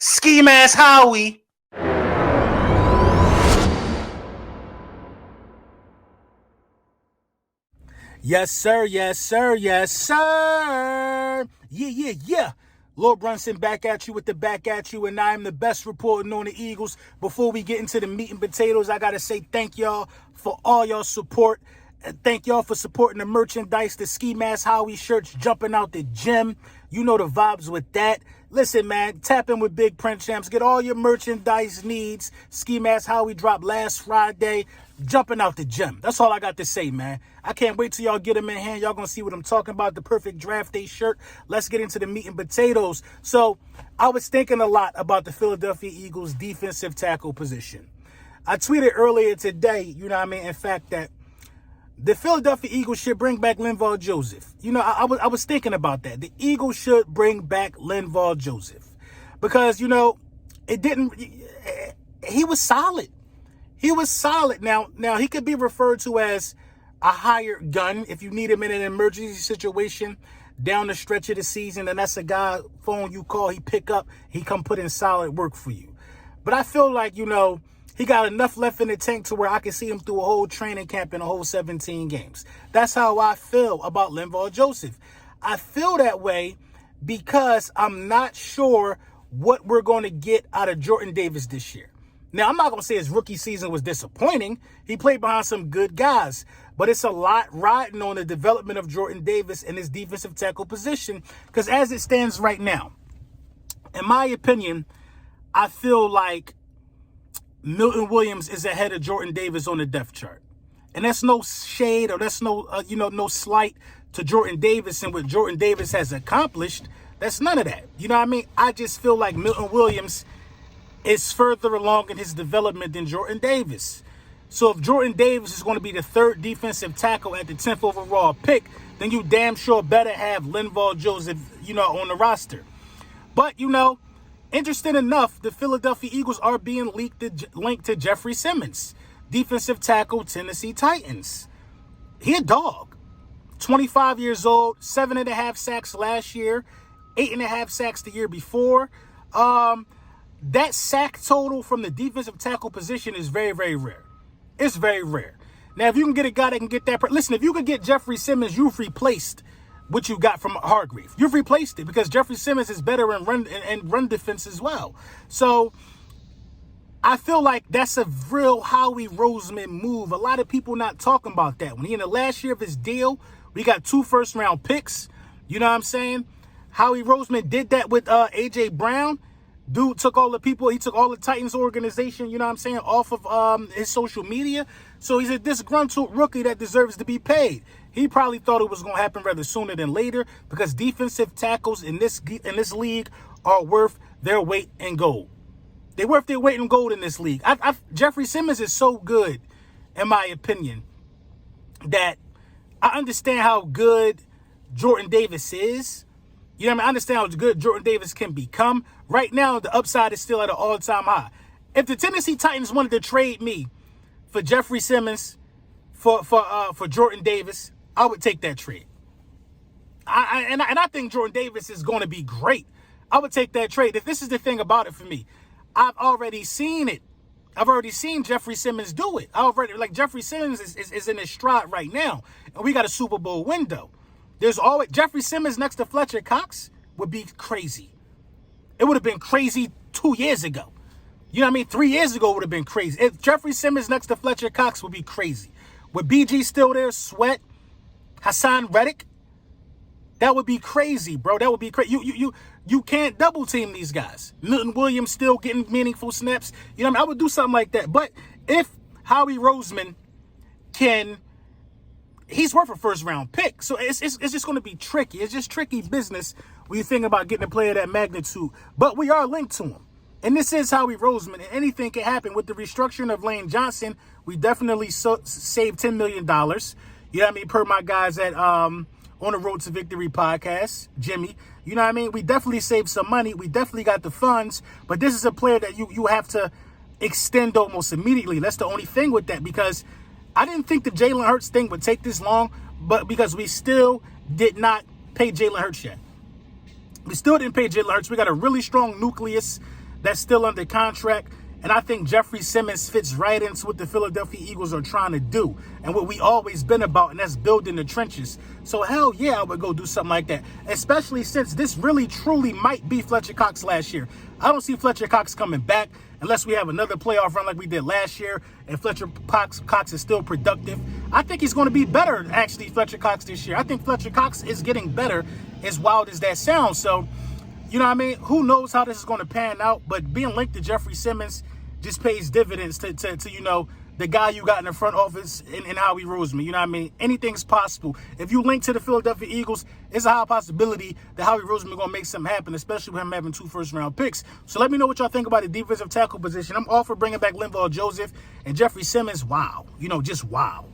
Scheme ass Howie. Yes, sir. Yes, sir. Yes, sir. Yeah. Lord Brunson back at you with the back at you, and I am the best reporting on the Eagles. Before we get into the meat and potatoes, I got to say thank y'all for all y'all support. And thank y'all for supporting the merchandise, the Ski Mask Howie shirts jumping out the gym. You know the vibes with that. Listen, man, tap in with Big Print Champs. Get all your merchandise needs. Ski Mask Howie dropped last Friday. Jumping out the gym. That's all I got to say, man. I can't wait till y'all get them in hand. Y'all gonna see what I'm talking about. The perfect draft day shirt. Let's get into the meat and potatoes. So I was thinking a lot about the Philadelphia Eagles defensive tackle position. I tweeted earlier today, in fact, that the Philadelphia Eagles should bring back Linval Joseph. I was thinking about that. The Eagles should bring back Linval Joseph because, it didn't, he was solid. He was solid. Now he could be referred to as a hired gun if you need him in an emergency situation down the stretch of the season, and that's a guy phone you call, he pick up, he come put in solid work for you. But I feel like, he got enough left in the tank to where I can see him through a whole training camp and a whole 17 games. That's how I feel about Linval Joseph. I feel that way because I'm not sure what we're going to get out of Jordan Davis this year. Now, I'm not going to say his rookie season was disappointing. He played behind some good guys. But it's a lot riding on the development of Jordan Davis in his defensive tackle position. Because as it stands right now, in my opinion, I feel like Milton Williams is ahead of Jordan Davis on the depth chart. And that's no shade or that's no slight to Jordan Davis and what Jordan Davis has accomplished. That's none of that. I just feel like Milton Williams is further along in his development than Jordan Davis. So if Jordan Davis is going to be the third defensive tackle at the 10th overall pick, then you damn sure better have Linval Joseph, on the roster. But, interesting enough, the Philadelphia Eagles are being linked to Jeffrey Simmons, defensive tackle, Tennessee Titans. He a dog. 25 years old, 7.5 sacks last year, 8.5 sacks the year before. That sack total from the defensive tackle position is very, very rare. It's very rare. Now, if you can get a guy that can get that... Listen, if you could get Jeffrey Simmons, you've replaced what you got from Hargrave. You've replaced it because Jeffrey Simmons is better in run defense as well. So I feel like that's a real Howie Roseman move. A lot of people not talking about that. When he in the last year of his deal, we got 2 first-round picks. You know what I'm saying? Howie Roseman did that with A.J. Brown. Dude took all the people, he took all the Titans organization, off of his social media. So he's a disgruntled rookie that deserves to be paid. He probably thought it was going to happen rather sooner than later because defensive tackles in this league are worth their weight in gold. They're worth their weight in gold in this league. Jeffrey Simmons is so good, in my opinion, that I understand how good Jordan Davis is. I understand how good Jordan Davis can become. Right now, the upside is still at an all-time high. If the Tennessee Titans wanted to trade me for Jeffrey Simmons, for Jordan Davis, I would take that trade. I think Jordan Davis is going to be great. I would take that trade. If this is the thing about it for me, I've already seen it. I've already seen Jeffrey Simmons do it. Jeffrey Simmons is in his stride right now, and we got a Super Bowl window. There's always Jeffrey Simmons next to Fletcher Cox would be crazy. It would have been crazy 2 years ago. 3 years ago would have been crazy. If Jeffrey Simmons next to Fletcher Cox would be crazy. With BG still there, Sweat, Hassan Reddick, that would be crazy, bro. That would be crazy. You can't double team these guys. Milton Williams still getting meaningful snaps. I would do something like that. But if Howie Roseman can... He's worth a first-round pick. So it's just going to be tricky. It's just tricky business when you think about getting a player of that magnitude. But we are linked to him. And this is Howie Roseman. And anything can happen. With the restructuring of Lane Johnson, we definitely saved $10 million. Per my guys at On the Road to Victory podcast, Jimmy. We definitely saved some money. We definitely got the funds. But this is a player that you have to extend almost immediately. That's the only thing with that because... I didn't think the Jalen Hurts thing would take this long, but because we still did not pay Jalen Hurts yet. We still didn't pay Jalen Hurts. We got a really strong nucleus that's still under contract. And I think Jeffrey Simmons fits right into what the Philadelphia Eagles are trying to do and what we always been about, and that's building the trenches. So hell yeah, I would go do something like that, especially since this really truly might be Fletcher Cox last year. I don't see Fletcher Cox coming back unless we have another playoff run like we did last year and Fletcher Cox is still productive. I think he's going to be better, actually, Fletcher Cox this year. I think Fletcher Cox is getting better, as wild as that sounds. So, you know what I mean? Who knows how this is going to pan out, but being linked to Jeffrey Simmons just pays dividends to you know, the guy you got in the front office and Howie Roseman. You know what I mean? Anything's possible. If you link to the Philadelphia Eagles, it's a high possibility that Howie Roseman is going to make something happen, especially with him having 2 first-round picks. So let me know what y'all think about the defensive tackle position. I'm all for bringing back Linval Joseph and Jeffrey Simmons. Wow. You know, just wow.